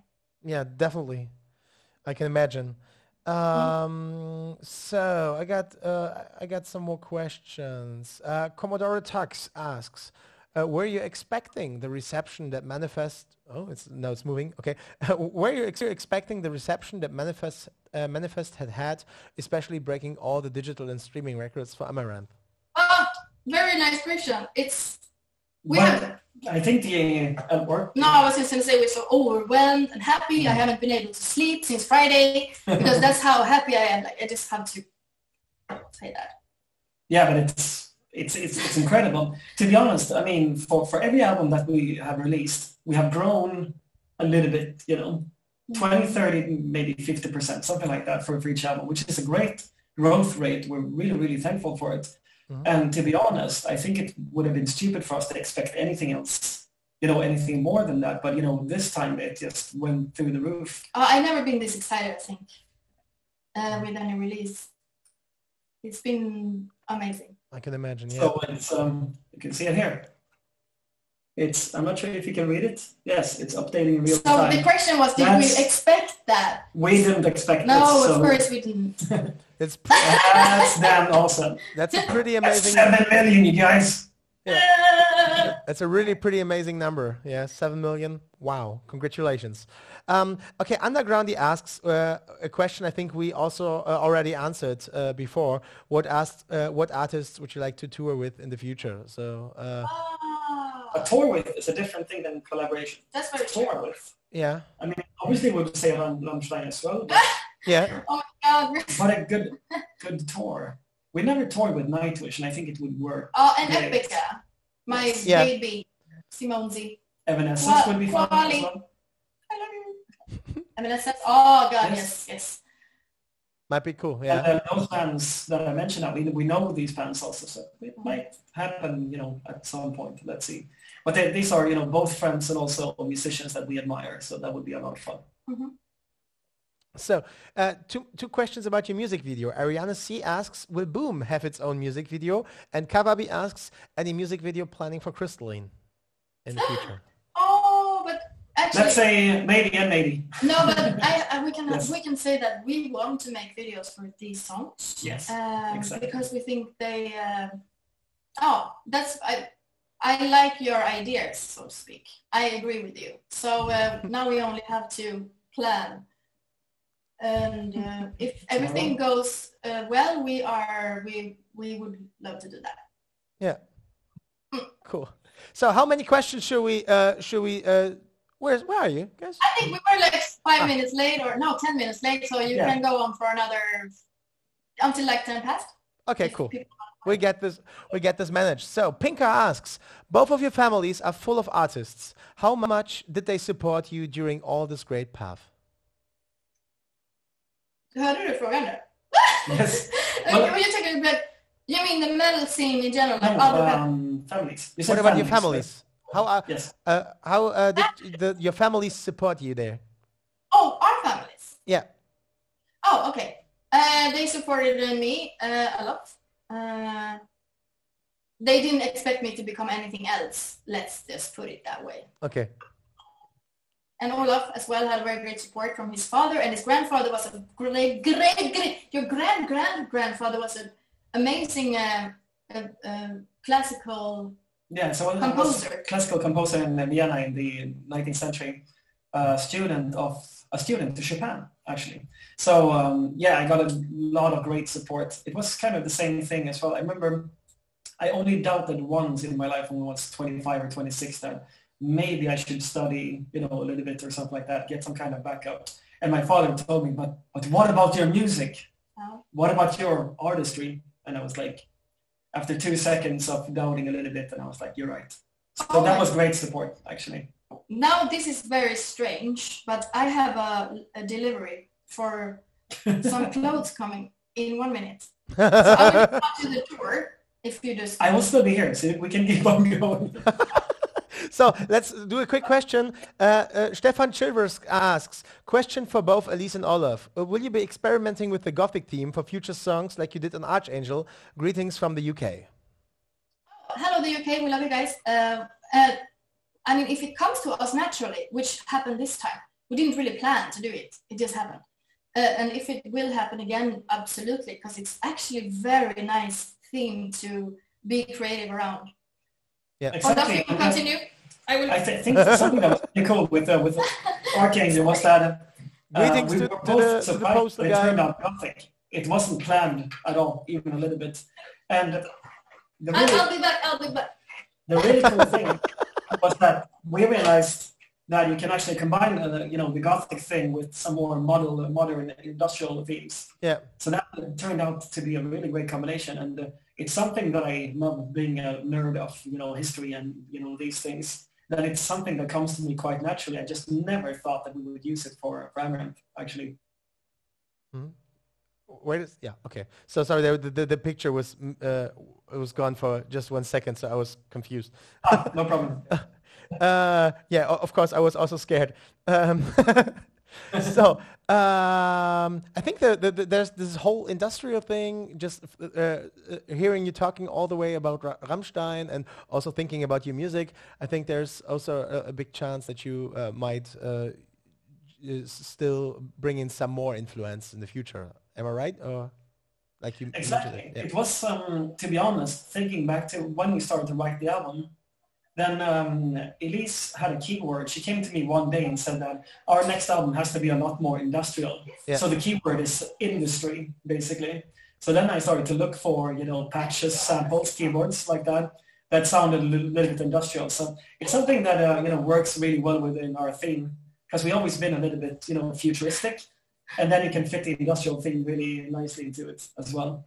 Yeah, definitely. I can imagine. So I got some more questions. Commodore Tux asks, were you expecting the reception that Manifest? Oh, it's moving. Okay, were you expecting the reception that Manifest had, especially breaking all the digital and streaming records for Amaranth? Very nice question. I think the work. No, I was just going to say we're so overwhelmed and happy. I haven't been able to sleep since Friday because that's how happy I am. Like, I just have to say that. Yeah, but it's incredible. To be honest, I mean, for every album that we have released, we have grown a little bit, you know, 20, 30, maybe 50%, something like that for each album, which is a great growth rate. We're really, really thankful for it. Mm-hmm. And to be honest, I think it would have been stupid for us to expect anything else, you know, anything more than that. But, you know, this time it just went through the roof. I've never been this excited, I think, with any release. It's been amazing. I can imagine, yeah. So it's, you can see it here. I'm not sure if you can read it. Yes, it's updating in real time. So the question was, did we expect that? We didn't expect it. No, of course we didn't. That's damn awesome. That's a pretty amazing... That's 7 million, you guys. Yeah. That's a really pretty amazing number. Yeah, 7 million. Wow, congratulations. Okay, Undergroundie asks a question I think we also already answered before. What artists would you like to tour with in the future? So a tour with is a different thing than collaboration. That's very tour with. Yeah. I mean, obviously we would say Rammstein as well, but Yeah. Oh my God. But a good tour. We never toured with Nightwish, and I think it would work. Oh, and great. Epica, my Yeah. baby, Simone Z. Evanescence would be fun as well. I love you. Evanescence. Oh God, yes. Might be cool. Yeah. And those bands that I mentioned, we know these bands also, so it might happen, at some point. Let's see. But these are, both friends and also musicians that we admire, so that would be a lot of fun. Mm-hmm. So, two questions about your music video. Ariana C asks, will Boom have its own music video? And Kawabi asks, any music video planning for Crystalline in the future? Oh, but actually... Let's say maybe and maybe. No, but we can say that we want to make videos for these songs. Yes, exactly. Because we think they... I like your ideas, so to speak. I agree with you. So now we only have to plan. And if everything goes well, we would love to do that. Yeah. Cool. So how many questions should we where are you guys? I think we were like 5 minutes late, or no, 10 minutes late, so you can go on for another until like 10 past. Okay, cool. We get this managed. So Pinka asks, both of your families are full of artists. How much did they support you during all this great path? Hörde du frågan nu? Yes. You mean the metal scene in general? Like families. What about your families? Yes. How did your families support you there? Oh, our families? Yeah. Oh, okay. They supported me a lot. They didn't expect me to become anything else. Let's just put it that way. Okay. And Olof as well had very great support from his father, and his grandfather was a great your grandfather was an amazing classical composer. Classical composer in Vienna in the 19th century, a student to Chopin, actually. So I got a lot of great support. It was kind of the same thing as well. I remember I only doubted once in my life when I was 25 or 26 that maybe I should study, a little bit or something like that, get some kind of backup. And my father told me, but what about your music? Oh. What about your artistry? And I was like, after 2 seconds of doubting a little bit, and I was like, you're right. So that was great support, actually. Now this is very strange, but I have a delivery for some clothes coming in 1 minute. So I will come to the tour if you just... I will still be here, so we can keep on going. So let's do a quick question. Stefan Chilvers asks, question for both Elize and Olof. Will you be experimenting with the Gothic theme for future songs like you did on Archangel? Greetings from the UK. Hello, the UK. We love you guys. If it comes to us naturally, which happened this time, we didn't really plan to do it. It just happened. And if it will happen again, absolutely, because it's actually very nice theme to be creative around. Yeah. Exactly. You can continue. I think something that was really cool with Archangel was that Greetings we to were both the surprised poster that it guy. turned out Gothic. It wasn't planned at all, even a little bit. And I'll be back. The really cool thing was that we realized that you can actually combine the Gothic thing with some more modern industrial themes. Yeah. So that turned out to be a really great combination, and it's something that I love, being a nerd of history and these things. That it's something that comes to me quite naturally. I just never thought that we would use it for Amaranth, actually. Mm-hmm. Okay. So sorry, the picture was it was gone for just 1 second, so I was confused. No problem. Of course, I was also scared. So I think there's this whole industrial thing. Just hearing you talking all the way about Rammstein and also thinking about your music, I think there's also a big chance that you might still bring in some more influence in the future. Am I right? Or like you exactly. Yeah. It was to be honest, thinking back to when we started to write the album. Then Elize had a keyword. She came to me one day and said that our next album has to be a lot more industrial. Yeah. So the keyword is industry, basically. So then I started to look for, patches, samples, keywords like that. That sounded a little bit industrial. So it's something that, works really well within our theme, because we've always been a little bit, futuristic. And then you can fit the industrial thing really nicely into it as well.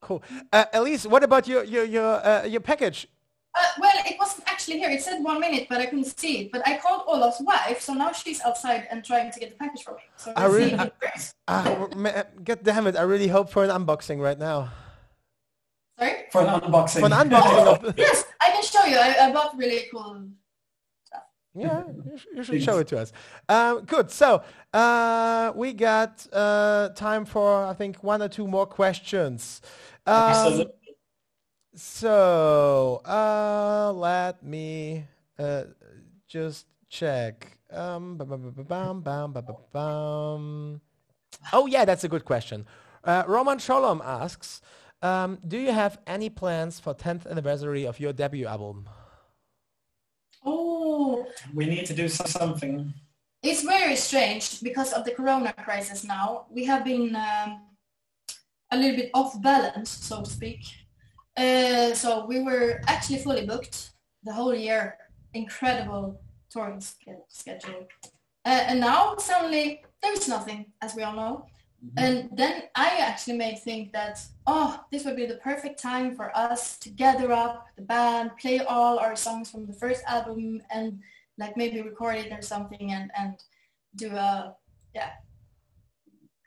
Cool. Elize, what about your package? Well, it wasn't actually here. It said 1 minute, but I couldn't see it. But I called Olof's wife, so now she's outside and trying to get the package for me. So God damn it! I really hope for an unboxing right now. Sorry? For an unboxing. For an unboxing. Yes, I can show you. I bought really cool stuff. Yeah, you should show it to us. Good. So we got time for, I think, 1 or 2 more questions. So let me just check. Oh yeah, that's a good question. Roman Sholom asks, do you have any plans for 10th anniversary of your debut album? Oh, we need to do something. It's very strange because of the corona crisis now. We have been a little bit off balance, so to speak. So we were actually fully booked the whole year. Incredible touring schedule. And now suddenly there is nothing, as we all know. Mm-hmm. And then I actually may think that, this would be the perfect time for us to gather up the band, play all our songs from the first album, and like maybe record it or something and do a,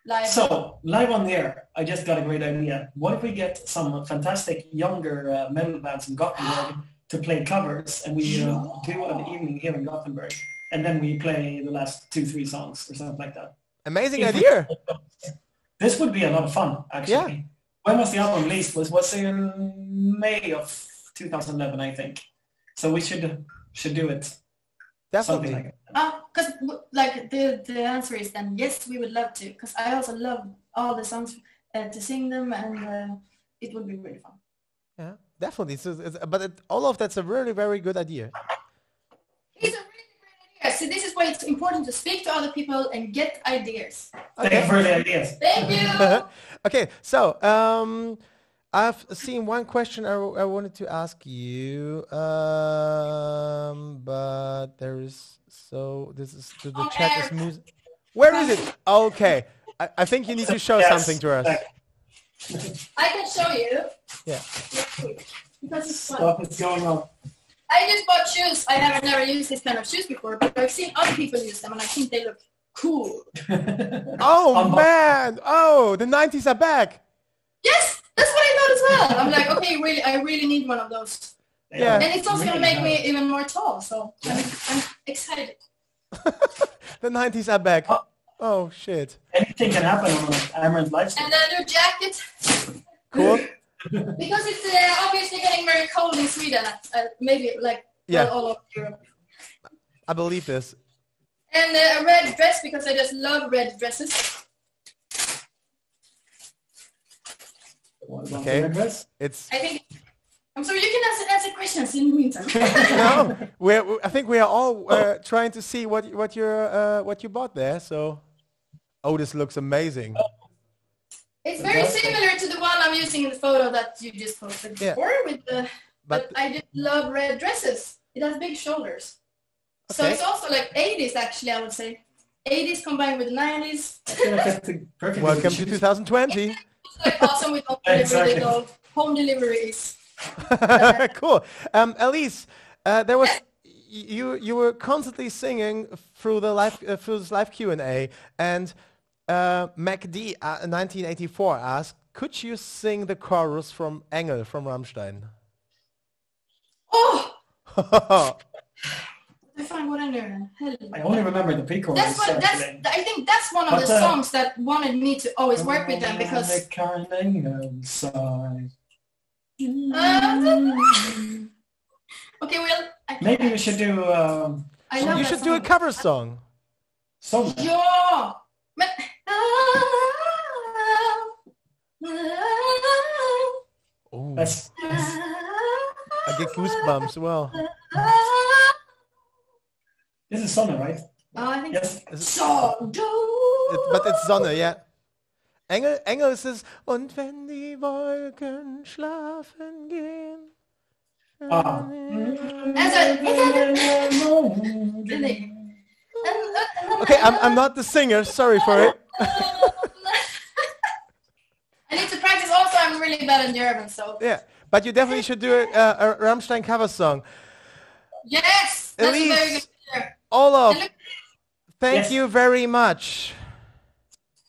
live. So, live on the air, I just got a great idea. What if we get some fantastic younger metal bands in Gothenburg to play covers, and we do an evening here in Gothenburg, and then we play the last 2-3 songs or something like that. Amazing idea. This would be a lot of fun, actually. Yeah. When was the album released? Was in May of 2011, I think. So we should do it. Definitely. Like because like the answer is then yes, we would love to. Because I also love all the songs to sing them, and it would be really fun. Yeah, definitely. Olof, that's a really very good idea. It's a really great idea. So this is why it's important to speak to other people and get ideas. Okay. Thank you for the ideas. Thank you. Okay, so I've seen one question I wanted to ask you, but there is the chat is moving. Where is it? Okay, I think you need to show something to us. I can show you. Yeah. Because it's fun. Stuff is going on. I just bought shoes. I have never used this kind of shoes before, but I've seen other people use them, and I think they look cool. Oh man! Oh, the 90s are back. Yes, that's what I thought as well. I'm like, okay, I really need one of those. Yeah. And it's also gonna make me even more tall, so I'm excited. The 90s are back. Oh shit! Anything can happen on Amaranth live stream. And a new jacket. Cool. Because it's obviously getting very cold in Sweden, maybe like all over Europe. I believe this. And a red dress because I just love red dresses. Okay. I think. I'm sorry. You can answer questions in the meantime. No, I think we are all trying to see what you bought there. So, this looks amazing. It's very similar to the one I'm using in the photo that you just posted before. But I just love red dresses. It has big shoulders. Okay. So it's also like 80s, actually, I would say. 80s combined with 90s. Welcome to 2020. It's like awesome with home deliveries. Cool. Elize, there was you were constantly singing through the live Q&A, and MacD 1984 asked, could you sing the chorus from Engel from Rammstein? Oh! I find what I learned. I only remember the pre-chorus. I think that's one of the songs that wanted me to always work with them because. Okay, well. Maybe we should do. You should do a cover song. Yeah. Oh. I get goosebumps. Well. This is Sonne, right? I think yes. But it's Sonne, yeah. Engel ist und wenn die Wolken schlafen gehen. Okay, I'm not the singer. Sorry for it. I need to practice also. I'm really bad in German, so. Yeah, but you definitely should do a Rammstein cover song. Yes, that's a very Elize, good. Olof, thank Yes. you very much.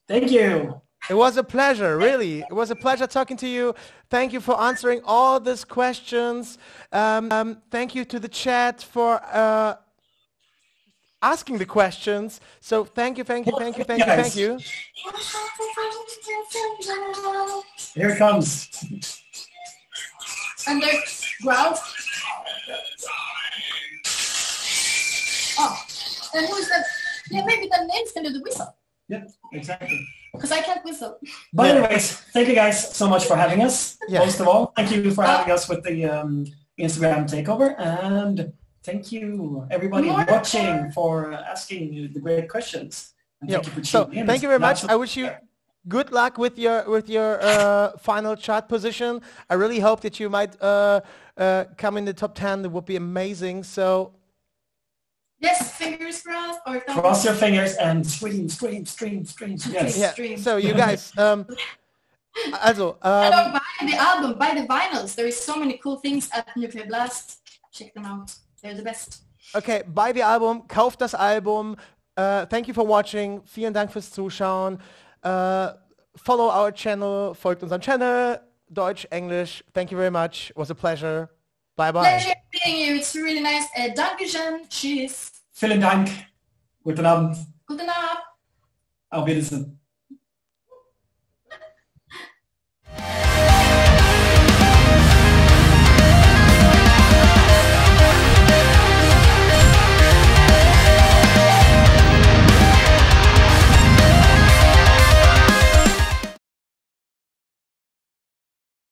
Thank you. It was a pleasure, really. It was a pleasure talking to you. Thank you for answering all these questions. Thank you to the chat for asking the questions. So thank you. Here it comes. And the growl. Oh, and who is that? Yeah, maybe the names can do the whistle. Yeah, exactly. Because I can't whistle. But anyways, thank you guys so much for having us. Yeah. Most of all, thank you for having us with the Instagram takeover, and thank you everybody watching for asking the great questions. And thank you for tuning in. Thank you very much. I wish you good luck with your final chart position. I really hope that you might come in the top 10. That would be amazing. So. Yes, fingers crossed. Or cross your fingers and stream. Yes. Yeah. So you guys, also, buy the album, buy the vinyls. There is so many cool things at Nuclear Blast. Check them out. They're the best. Okay, buy the Album, kauft das Album. Thank you for watching. Vielen Dank fürs Zuschauen. Follow our channel, folgt unserem Channel. Deutsch, English. Thank you very much. It was a pleasure. Bye-bye. Pleasure meeting you. It's really nice. Dankeschön. Tschüss. Vielen Dank. Guten Abend. Guten Abend. Auf Wiedersehen.